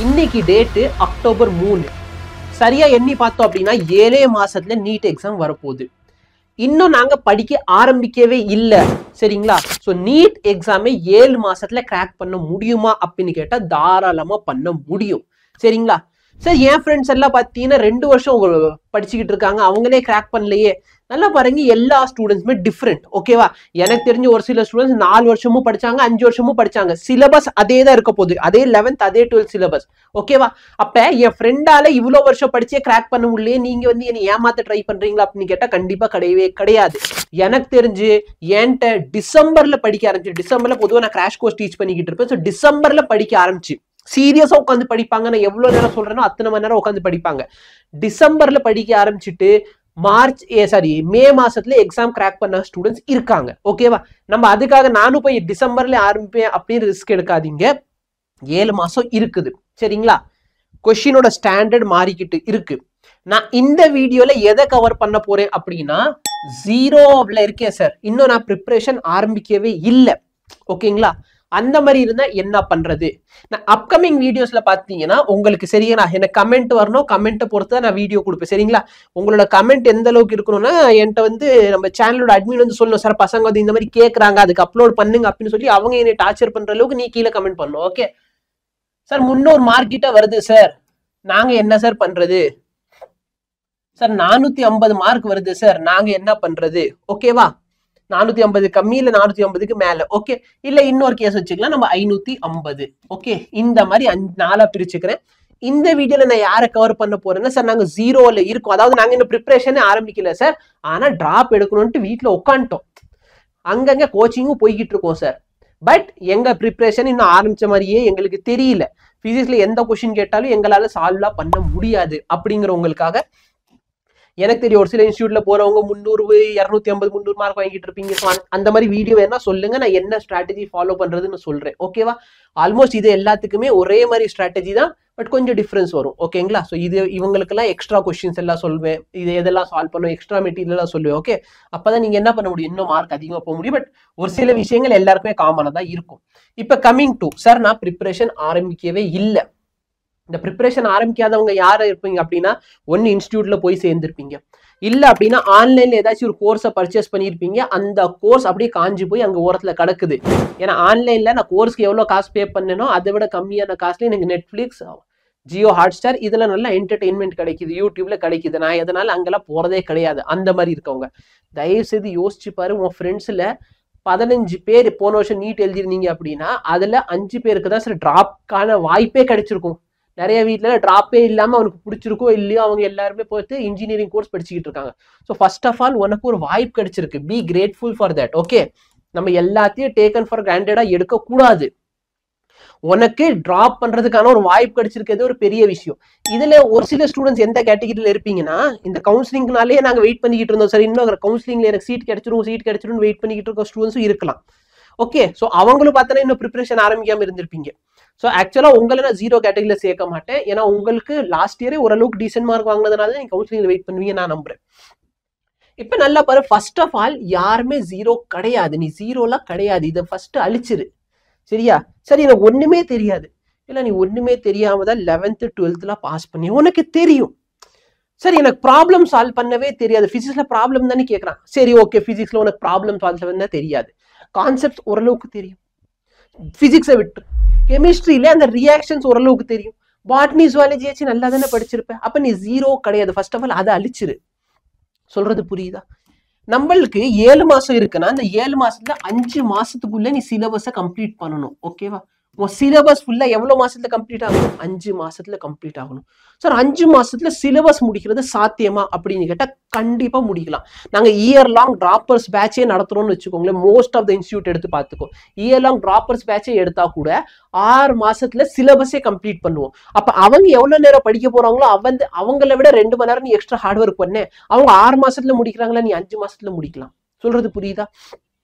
இன்னைக்கு date October 3. சரியா எண்ணி பார்த்தோம் அப்படின்னா 7 மாசத்துல நீட் எக்ஸாம் வரப்போகுது. இன்னும் நாங்க படிக்க ஆரம்பிக்கவே இல்லை, சரிங்களா? ஸோ நீட் எக்ஸாமை 7 மாசத்துல கிராக் பண்ண முடியுமா அப்படின்னு கேட்டா தாராளமா பண்ண முடியும், சரிங்களா? சார் என் ஃப்ரெண்ட்ஸ் எல்லாம் பார்த்தீங்கன்னா 2 வருஷம் படிச்சுக்கிட்டு இருக்காங்க, அவங்களே கிராக் பண்ணலையே. நல்லா பாருங்க, எல்லா ஸ்டூடெண்ட்ஸுமே டிஃப்ரெண்ட், ஓகேவா? எனக்கு தெரிஞ்ச ஒரு சில ஸ்டூடெண்ட்ஸ் 4 வருஷமும் படிச்சாங்க, 5 வருஷமும் படிச்சாங்க. சிலபஸ் அதே தான் இருக்க போகுது, அதே 11th அதே 12th சிலபஸ், ஓகேவா? அப்ப என் ஃப்ரெண்டால இவ்வளோ வருஷம் படிச்சே கிராக் பண்ண முடியலையே, நீங்க வந்து என்னை ஏமாத்த ட்ரை பண்றீங்களா அப்படின்னு கேட்டா கண்டிப்பா கிடையவே கிடையாது. எனக்கு தெரிஞ்சு என்கிட்ட டிசம்பர்ல படிக்க ஆரம்பிச்சு, டிசம்பர்ல பொதுவாக நான் கிராஷ் கோர்ஸ் டீச் பண்ணிக்கிட்டு இருப்பேன். ஸோ டிசம்பர்ல படிக்க ஆரம்பிச்சு சீரியஸா உட்காந்து படிப்பாங்க. நான் எவ்வளவு நேரம் சொல்றேனோ அத்தனை மணி நேரம் உட்காந்து படிப்பாங்க. டிசம்பர்ல படிக்க ஆரம்பிச்சுட்டு மே மாசத்துல எக்ஸாம் கிராக் பண்ண ஸ்டூடெண்ட்ஸ் இருக்காங்க, ஓகேவா? நம்ம அதுக்காக நானும் போய் டிசம்பர்ல ஆரம்பிப்பேன் அப்படின்னு ரிஸ்க் எடுக்காதீங்க. 7 மாசம் இருக்குது, சரிங்களா? கொஸ்டினோட ஸ்டாண்டர்ட் மாறிக்கிட்டு இருக்கு. நான் இந்த வீடியோல எதை கவர் பண்ண போறேன் அப்படின்னா, 0ல இருக்கேன் சார், இன்னும் நான் ப்ரிப்பரேஷன் ஆரம்பிக்கவே இல்லை, ஓகேங்களா? அந்த மாதிரி இருந்தா என்ன பண்றது? நான் அப்கமிங் வீடியோஸ்ல பாத்தீங்கன்னா உங்களுக்கு சரியா எனக்கு கமெண்ட் வரணும், கமெண்ட்டை பொறுத்து நான் வீடியோ கொடுப்பேன், சரிங்களா? உங்களோட கமெண்ட் எந்த அளவுக்கு இருக்கணும்னா என்கிட்ட வந்து நம்ம சேனலோட அட்மின் வந்து சொல்லணும், சார் பசங்க வந்து இந்த மாதிரி கேட்கறாங்க, அதுக்கு அப்லோட் பண்ணுங்க அப்படின்னு சொல்லி அவங்க என்னை டார்ச்சர் பண்ற அளவுக்கு நீ கீழே கமெண்ட் பண்ணணும், ஓகே? சார் 300 மார்க் கிட்ட வருது சார், நாங்க என்ன சார் பண்றது? சார் 450 மார்க் வருது சார், நாங்க என்ன பண்றது? ஓகேவா? 450 கம்மி இல்ல 450க்கு மேல, ஓகே? இல்ல இன்னொரு கேஸ் வச்சுக்கலாம், நம்ம 550, ஓகே? இந்த மாதிரி 4 பிரிச்சுக்கிறேன். இந்த வீடியோல நான் யாரை கவர் பண்ண போறேன்னா, சார் நாங்க 0ல இருக்கோம், அதாவது நாங்க இன்னும் ப்ரிப்பரேஷனே ஆரம்பிக்கல சார், ஆனா டிராப் எடுக்கணும்ட்டு வீட்டுல உட்காந்துட்டோம், அங்கங்க கோச்சிங்கும் போய்கிட்டு இருக்கோம் சார். பட் எங்க ப்ரிப்பரேஷன் இன்னும் ஆரம்பிச்ச மாதிரியே எங்களுக்கு தெரியல. பிசிக்ஸ்ல எந்த கொஸ்டின் கேட்டாலும் எங்களால சால்வா பண்ண முடியாது அப்படிங்கிறவங்களுக்காக, எனக்கு தெரியும் ஒரு சில இன்ஸ்டியூட்ல போறவங்க 300 250 300 மார்க் வாங்கிட்டு இருப்பீங்க. அந்த மாதிரி வீடியோ வேணா சொல்லுங்க, நான் என்ன ஸ்ட்ராட்டஜி ஃபாலோ பண்றதுன்னு சொல்றேன், ஓகேவா? ஆல்மோஸ்ட் இது எல்லாத்துக்குமே ஒரே மாதிரி ஸ்ட்ராட்டஜி தான், பட் கொஞ்சம் டிஃபரன்ஸ் வரும், ஓகேங்களா? ஸோ இது இவங்களுக்கெல்லாம் எக்ஸ்ட்ரா கொஸ்டின்ஸ் எல்லாம் சொல்வேன், இது எதெல்லாம் சால்வ் பண்ணும், எக்ஸ்ட்ரா மெட்டீரியல் எல்லாம் சொல்லுவேன், ஓகே? அப்பதான் நீங்க என்ன பண்ண முடியும், இன்னும் மார்க் அதிகமாக போக முடியும். பட் ஒரு சில விஷயங்கள் எல்லாருக்குமே காமனா தான் இருக்கும். இப்ப கமிங் டு சார், நான் ப்ரிப்பரேஷன் ஆரம்பிக்கவே இல்லை. இந்த ப்ரிப்பரேஷன் ஆரம்பிக்காதவங்க யாரு இருப்பீங்க அப்படின்னா, ஒன்னு இன்ஸ்டியூட்ல போய் சேர்ந்திருப்பீங்க, இல்ல அப்படின்னா ஆன்லைன்ல ஏதாச்சும் ஒரு கோர்ஸை பர்ச்சேஸ் பண்ணியிருப்பீங்க, அந்த கோர்ஸ் அப்படியே காஞ்சி போய் அங்க ஓரத்துல கிடக்குது. ஏன்னா ஆன்லைன்ல நான் கோர்ஸ்க்கு எவ்வளவு காசு பே பண்ணேனோ அதை விட கம்மியான காசுல எனக்கு நெட்ஃபிளிக்ஸ், ஜியோ ஹாட்ஸ்டார் இதுல நல்ல என்டர்டெயின்மெண்ட் கிடைக்குது, யூடியூப்ல கிடைக்குது. நான் எதனால அங்கெல்லாம் போறதே கிடையாது. அந்த மாதிரி இருக்கவங்க தயவு செய்து யோசிச்சு பாரு, உன் ஃப்ரெண்ட்ஸ்ல 15 பேர் போன வருஷம் நீட் எழுதிருந்தீங்க அப்படின்னா அதுல 5 பேருக்கு தான் சார் டிராப்கான வாய்ப்பே கிடைச்சிருக்கும். நிறைய வீட்டுல டிராப்பே இல்லாம அவனுக்கு பிடிச்சிருக்கோ இல்லையோ அவங்க எல்லாருமே போயிட்டு இன்ஜினியரிங் கோர்ஸ் படிச்சுக்கிட்டு இருக்காங்க. ஸோ ஃபர்ஸ்ட் ஆஃப் ஆல் உனக்கு ஒரு வாய்ப்பு கிடைச்சிருக்கு, be grateful for that, okay? நம்ம எல்லாத்தையும் டேக்கன் ஃபார் கிராண்டடா எடுக்க கூடாது. உனக்கு டிராப் பண்றதுக்கான ஒரு வாய்ப்பு கிடைச்சிருக்கிறது ஒரு பெரிய விஷயம். இதுல ஒரு சில ஸ்டூடெண்ட்ஸ் எந்த கேட்டகரியில இருப்பீங்கன்னா, இந்த கவுன்சிலிங்னாலே நாங்க வெயிட் பண்ணிக்கிட்டு இருந்தோம் சார், இன்னும் கவுன்சிலிங்ல எனக்கு சீட் கிடைச்சிரும் வெயிட் பண்ணிக்கிட்டு இருக்க ஸ்டூடெண்ட்ஸும் இருக்கலாம், ஓகே? ஸோ அவங்களும் பார்த்தோன்னா இன்னும் ப்ரிப்பரேஷன் ஆரம்பிக்காம இருந்திருப்பீங்க. ஸோ ஆக்சுவலா உங்களை நான் 0 கேட்டகரியில சேர்க்க மாட்டேன், ஏன்னா உங்களுக்கு லாஸ்ட் இயரே ஓரளவுக்கு டீசென்ட் மார்க் வாங்கினதுனால நீங்க கவுன்சிலிங்ல வெயிட் பண்ணுவீங்க நான் நம்புறேன். இப்ப நல்லா பாரு, ஃபர்ஸ்ட் ஆஃப் ஆல் யாருமே 0 கிடையாது, நீ 0லாம் கிடையாது, இதை ஃபர்ஸ்ட் அழிச்சிரு, சரியா? சரி எனக்கு ஒண்ணுமே தெரியாது, இல்ல நீ ஒண்ணுமே தெரியாம தான் 11th 12th பாஸ் பண்ணி உனக்கு தெரியும். சரி எனக்கு ப்ராப்ளம் சால்வ் பண்ணவே தெரியாது, பிசிக்ஸ்ல ப்ராப்ளம் தானே கேட்கறான், சரி ஓகே பிசிக்ஸ்ல உனக்கு ப்ராப்ளம் சால்வ் பண்ண தெரியாது, கான்செப்ட்ஸ் ஓரளவுக்கு தெரியும், பிசிக்ஸை விட்டு கெமிஸ்ட்ரியில அந்த ரியாக்ஷன்ஸ் ஓரளவுக்கு தெரியும், பாட்னி ஜுவாலஜியாச்சும் நல்லா தானே படிச்சிருப்பேன். அப்ப நீ 0 கிடையாது, ஃபர்ஸ்ட் ஆஃப் ஆல் அதை அழிச்சிரு. சொல்றது புரியுதா? நம்மளுக்கு 7 மாசம் இருக்குன்னா அந்த 7 மாசத்துல 5 மாசத்துக்குள்ள நீ சிலபஸை கம்ப்ளீட் பண்ணணும், ஓகேவா? உன் சிலபஸ் ஃபுல்லா எவ்வளவு மாசத்துல கம்ப்ளீட் ஆகணும்? 5 மாசத்துல கம்ப்ளீட் ஆகணும். சார் 5 மாசத்துல சிலபஸ் முடிக்கிறது சாத்தியமா அப்படின்னு கேட்டா கண்டிப்பா முடிக்கலாம். நாங்க இயர் லாங் டிராப்பர்ஸ் பேட்சே நடத்துறோம்னு வச்சுக்கோங்களேன், மோஸ்ட் ஆஃப் த இன்ஸ்டியூட் எடுத்து பார்த்துக்கோ, இயர் லாங் டிராப்பர்ஸ் பேட்சே எடுத்தா கூட 6 மாசத்துல சிலபஸே கம்ப்ளீட் பண்ணுவோம். அப்ப அவங்க எவ்வளவு நேரம் படிக்க போறாங்களோ அவங்கள விட 2 மணி நேரம் நீ எக்ஸ்ட்ரா ஹார்ட் ஒர்க் பண்ண, அவங்க 6 மாசத்துல முடிக்கிறாங்களா, நீ 5 மாசத்துல முடிக்கலாம். சொல்றது புரியுதா?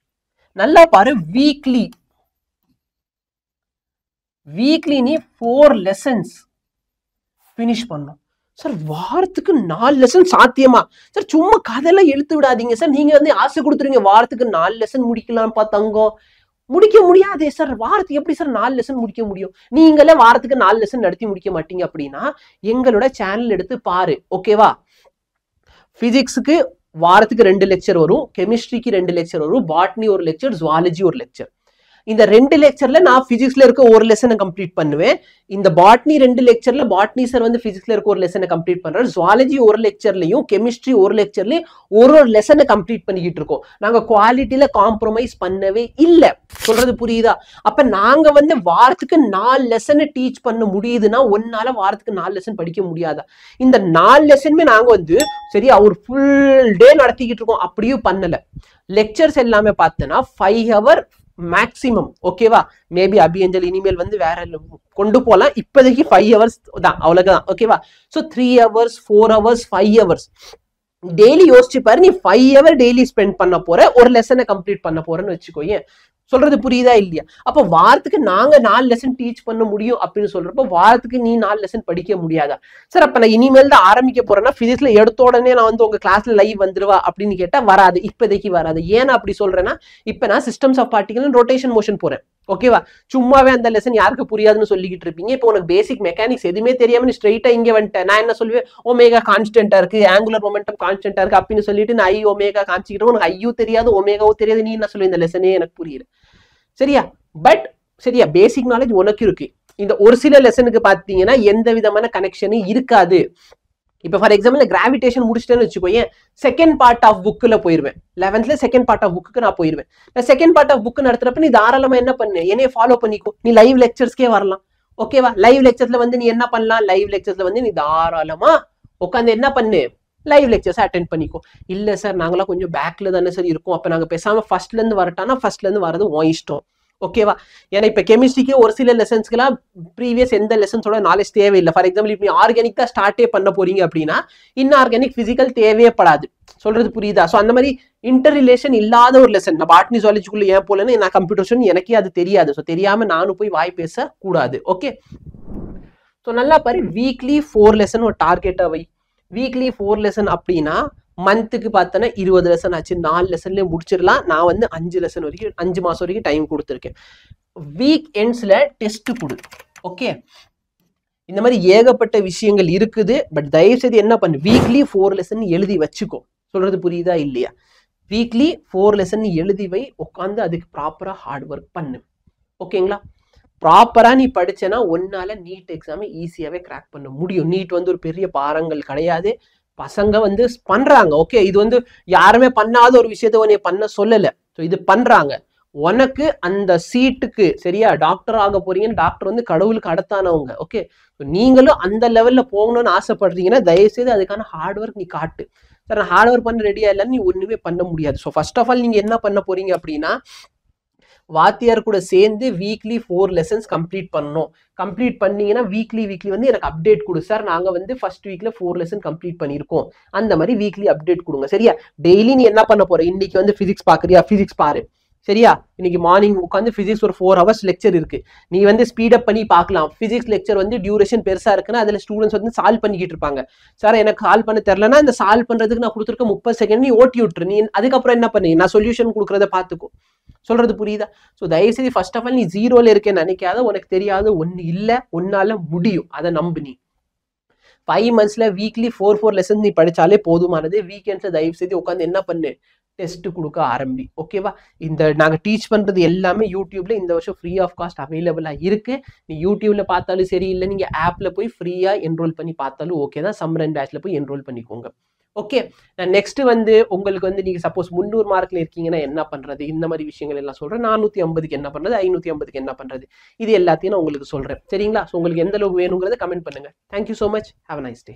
நல்லா பாரு, வீக்லி நீ 4 லெசன்ஸ் பினிஷ் பண்ணும். சார் வாரத்துக்கு 4 லெசன் சாத்தியமா? சார் சும்மா கதையெல்லாம் எழுத்து விடாதீங்க சார், நீங்க வந்து ஆசை கொடுத்துருங்க வாரத்துக்கு 4 லெசன் முடிக்கலாம் தங்கம். முடிக்க முடியாதே சார், வாரத்துக்கு எப்படி சார் 4 லெசன் முடிக்க முடியும்? நீங்களே வாரத்துக்கு 4 லெசன் நடத்தி முடிக்க மாட்டீங்க அப்படின்னா எங்களோட சேனல் எடுத்து பாரு, ஓகேவா? பிசிக்ஸுக்கு வாரத்துக்கு 2 லெக்சர் வரும், கெமிஸ்ட்ரிக்கு 2 லெக்சர் வரும், பாட்னி ஒரு லெக்சர், ஜுவாலஜி ஒரு லெக்சர். இந்த 2 லெக்சர்ல நான் பிசிக்ஸ்ல இருக்க ஒரு லெசனை கம்ப்ளீட் பண்ணுவேன். இந்த பாட்னி 2 லெக்சர்ல பாட்னி சார் வந்து பிசிக்ஸ்ல இருக்க ஒரு லெசனை கம்ப்ளீட் பண்றாரு. ஜுவாலஜி ஒரு லெக்சர்லயும் கெமிஸ்ட்ரி ஒரு லெக்சர்லயும் ஒரு லெசனை கம்ப்ளீட் பண்ணிக்கிட்டு இருக்கோம். நாங்க குவாலிட்டியில காம்ப்ரமைஸ் பண்ணவே இல்லை. சொல்றது புரியுதா? அப்ப நாங்க வந்து வாரத்துக்கு 4 லெசனை டீச் பண்ண முடியுதுன்னா ஒன்னால வாரத்துக்கு 4 லெசன் படிக்க முடியாதா? இந்த 4 லெசனுமே நாங்க வந்து சரியா ஒரு ஃபுல் டே நடத்திக்கிட்டு இருக்கோம். அப்படியும் பண்ணல. லெக்சர்ஸ் எல்லாமே பார்த்தோன்னா 5 hour மேக்சிமம், ஓகேவா? மேபி அபியஞ்சல் இனிமேல் வந்து வேற கொண்டு போலாம். இப்போதைக்கு 5 hours தான், அவ்வளவுதான், ஓகேவா? So 3 hours 4 hours 5 hours daily யோசிச்சு பாரு. நீ 5 hour டெய்லி ஸ்பெண்ட் பண்ண போற, ஒரு லெசனை கம்ப்ளீட் பண்ண போறேன்னு வச்சுக்கோங்க. சொல்றது புரியுதா இல்லையா? அப்ப வாரத்துக்கு நாங்க 4 லெசன் டீச் பண்ண முடியும் அப்படின்னு சொல்றப்போ வாரத்துக்கு நீ 4 லெசன் படிக்க முடியாதா சார்? அப்ப நான் இனிமேல் தான் ஆரம்பிக்க போறேன்னா பிசிக்ஸ்ல எடுத்த உடனே நான் வந்து உங்க கிளாஸ்ல லைவ் வந்துருவா அப்படின்னு கேட்டா வராது, இப்போதைக்கு வராது. ஏன்னா அப்படி சொல்றேன்னா இப்ப நான் systems of particle rotation motion போறேன், ஓகேவா? சும்மாவே அந்த லெசன் யாருக்கு புரியாதுன்னு சொல்லிக்கிட்டு இருப்பீங்க. இப்போ உனக்கு பேசிக் மெக்கானிக்ஸ் எதுவுமே தெரியாம நீ ஸ்ட்ரெயிட்டா இங்க வந்துட்டேன். நான் என்ன சொல்லுவேன், ஒமேகா கான்ஸ்டன்டா இருக்கு, ஆங்குலர் மொமெண்டம் கான்ஸ்டன்டா இருக்கு அப்படின்னு சொல்லிட்டு நான் ஐ ஒமேகா காமிச்சிக்கிட்டு உனக்கு ஐயும் தெரியாது ஒமேகாவும் தெரியாது. நீ என்ன சொல்லுவேன், இந்த லெசனே எனக்கு புரியல, சரியா? பட் சரியா பேசிக் நாலேஜ் உனக்கு இருக்கு. இந்த ஒரு சில லெசனுக்கு பாத்தீங்கன்னா எந்த விதமான கனெக்ஷனும் இருக்காது. இப்ப ஃபார் எக்ஸாம்பிள் கிராவிடேஷன் முடிச்சிட்டேன்னு வச்சுக்கோங்க, செகண்ட் பார்ட் ஆஃப் புக்ல போயிருவேன். 11th second part of book நான் போயிருவேன். நான் செகண்ட் பார்ட் ஆஃப் புக் நடத்துறப்ப நீ தாராளமா என்ன பண்ணு, என்னைய ஃபாலோ பண்ணிக்கோ. நீ லைவ் லெக்சர்ஸ்க்கே வரலாம், ஓகேவா? லைவ் லெக்சர்ஸ்ல வந்து நீ என்ன பண்ணலாம், லைவ் லெக்சர்ஸ்ல வந்து நீ தாராளமா உட்காந்து என்ன பண்ணு, லைவ் லெக்சர்ஸ் அட்டென்ட் பண்ணிக்கோ. இல்ல சார் நாங்களாம் கொஞ்சம் பேக்ல தானே சார் இருக்கும், அப்ப நாங்க பேசாம ஃபர்ஸ்ட்ல இருந்து வரட்டானா ஃபர்ஸ்ட்ல இருந்து வரது உன் இஷ்டம், ஓகேவா? ஏன்னா இப்ப கெமிஸ்ட்ரிக்கு ஒரு சில லெசன்ஸ்க்குலாம் ப்ரீவியஸ் எந்த லெசன்ஸோட நாலேஜ் தேவையில்லை. ஃபார் எக்ஸாம்பிள் இப்ப நீ ஆர்கானிக் தான் ஸ்டார்டே பண்ண போறீங்க அப்படின்னா இன்ஆர்கானிக் பிசிக்கல் தேவையே படாது. சொல்றது புரியுதா? ஸோ அந்த மாதிரி இன்டர் ரிலேஷன் இல்லாத ஒரு லெசன் நான் பாட்னி ஜுவாலஜிக்குள்ள ஏன் போலன்னு நான் கம்ப்யூட்டர் எனக்கே அது தெரியாது. ஸோ தெரியாம நானும் போய் வாய் பேச கூடாது, ஓகே? ஸோ நல்லா பாரு, வீக்லி 4 லெசன் ஒரு டார்கெட்டா வை. வீக்லி 4 லெசன் அப்படின்னா மந்த்துக்கு பார்த்தோன்னா 20 லெசன் ஆச்சு. 4 லெசன்லேயே முடிச்சிடலாம். நான் வந்து 5 லெசன் வரைக்கும் 5 மாசம் வரைக்கும் டைம் கொடுத்துருக்கேன். வீக் எண்ட்ஸ்ல டெஸ்ட் கொடு, ஓகே? இந்த மாதிரி ஏகப்பட்ட விஷயங்கள் இருக்குது. பட் தயவு செய்து என்ன பண்ணு, வீக்லி 4 லெசன் எழுதி வச்சுக்கோ. சொல்றது புரியுதா இல்லையா? வீக்லி 4 லெசன் எழுதி வை, உட்காந்து அதுக்கு ப்ராப்பரா ஹார்ட் ஒர்க் பண்ணு, ஓகேங்களா? ப்ராப்பரா நீ படிச்சேன்னா ஒன்னால நீட் எக்ஸாமை ஈஸியாவே கிராக் பண்ண முடியும். நீட் வந்து ஒரு பெரிய பாரங்கள் கிடையாது. பசங்க வந்து பண்றாங்க, ஓகே? இது வந்து யாருமே பண்ணாத ஒரு விஷயத்த உன்னை பண்ண சொல்லல. ஸோ இது பண்றாங்க. உனக்கு அந்த சீட்டுக்கு சரியா டாக்டர் ஆக போறீங்கன்னு, டாக்டர் வந்து கடவுளுக்கு அடுத்தானவங்க, ஓகே? நீங்களும் அந்த லெவல்ல போகணும்னு ஆசைப்படுறீங்கன்னா தயவு செய்து அதுக்கான ஹார்ட் ஒர்க் நீ காட்டு. சார் நான் ஹார்ட் ஒர்க் பண்ண ரெடியா இல்லைன்னு நீ ஒண்ணுமே பண்ண முடியாது. ஸோ ஃபர்ஸ்ட் ஆஃப் ஆல் நீங்க என்ன பண்ண போறீங்க அப்படின்னா வாத்தியார் கூட சேர்ந்து வீக்லி 4 லெசன்ஸ் கம்ப்ளீட் பண்ணணும். கம்ப்ளீட் பண்ணீங்கன்னா வீக்லி வந்து எனக்கு அப்டேட் கொடு சார், நாங்க வந்து ஃபர்ஸ்ட் வீக்ல 4 லெசன் கம்ப்ளீட் பண்ணியிருக்கோம், அந்த மாதிரி வீக்லி அப்டேட் கொடுங்க, சரியா? டெய்லி நீ என்ன பண்ண போற, இன்னைக்கு வந்து பிசிக்ஸ் பாக்குறியா, பிசிக்ஸ் பாரு, சரியா? இன்னைக்கு மார்னிங் உட்காந்து பிசிக்ஸ் ஒரு 4 hours லெக்சர் இருக்கு. நீ வந்து ஸ்பீட் அப் பண்ணி பார்க்கலாம். பிசிக்ஸ் லெக்சர் வந்து டியூரேஷன் பெருசா இருக்குன்னா அதுல ஸ்டூடெண்ட்ஸ் வந்து சால்வ் பண்ணிக்கிட்டு இருப்பாங்க. சார் எனக்கு சால்வ் பண்ண தெரியலன்னா இந்த சால்வ் பண்றதுக்கு நான் கொடுத்துருக்க 30 செகண்ட் நீ ஓட்டி விட்டுரு. நீ அதுக்கப்புறம் என்ன பண்ணு, நான் சொல்யூஷன் கொடுக்குறத பாத்துக்கோ. சொல்றது புரியுதா? ஸோ தயவுசெய்து ஃபர்ஸ்ட் ஆஃப் ஆல் நீ 0ல இருக்கேன்னு நினைக்காத. உனக்கு தெரியாத ஒண்ணு இல்ல, உன்னால முடியும், அதை நம்பு. நீ 5 monthsல வீக்லி 4 லெசன் நீ படிச்சாலே போதுமானது. வீக்கெண்ட்ஸ்ல தயவு செய்து உட்காந்து என்ன பண்ணு, டெஸ்ட் கொடுக்க ஆரம்பி, ஓகேவா? இந்த நாங்க டீச் பண்றது எல்லாமே யூடியூப்ல இந்த வருஷம் ஃப்ரீ ஆஃப் காஸ்ட் அவைலபிளா இருக்கு. நீ யூடியூப்ல பார்த்தாலும் சரி, இல்லை நீங்க ஆப்ல போய் ஃப்ரீயா என்ரோல் பண்ணி பார்த்தாலும் ஓகே தான். சம்மர் அண்ட் பேட்ச்ல போய் என்ரோல் பண்ணிக்கோங்க, ஓகே? நான் நெக்ஸ்ட் வந்து உங்களுக்கு வந்து நீங்க சப்போஸ் 300 மார்க்ல இருக்கீங்கன்னா என்ன பண்றது, இந்த மாதிரி விஷயங்கள் எல்லாம் சொல்றேன். 450க்கு என்ன பண்றது, 550க்கு என்ன பண்றது, இது எல்லாத்தையும் நான் உங்களுக்கு சொல்றேன், சரிங்களா? ஸோ உங்களுக்கு எந்த அளவுக்கு வேணுங்கிறத கமெண்ட் பண்ணுங்க. Thank you so much. Have a nice day.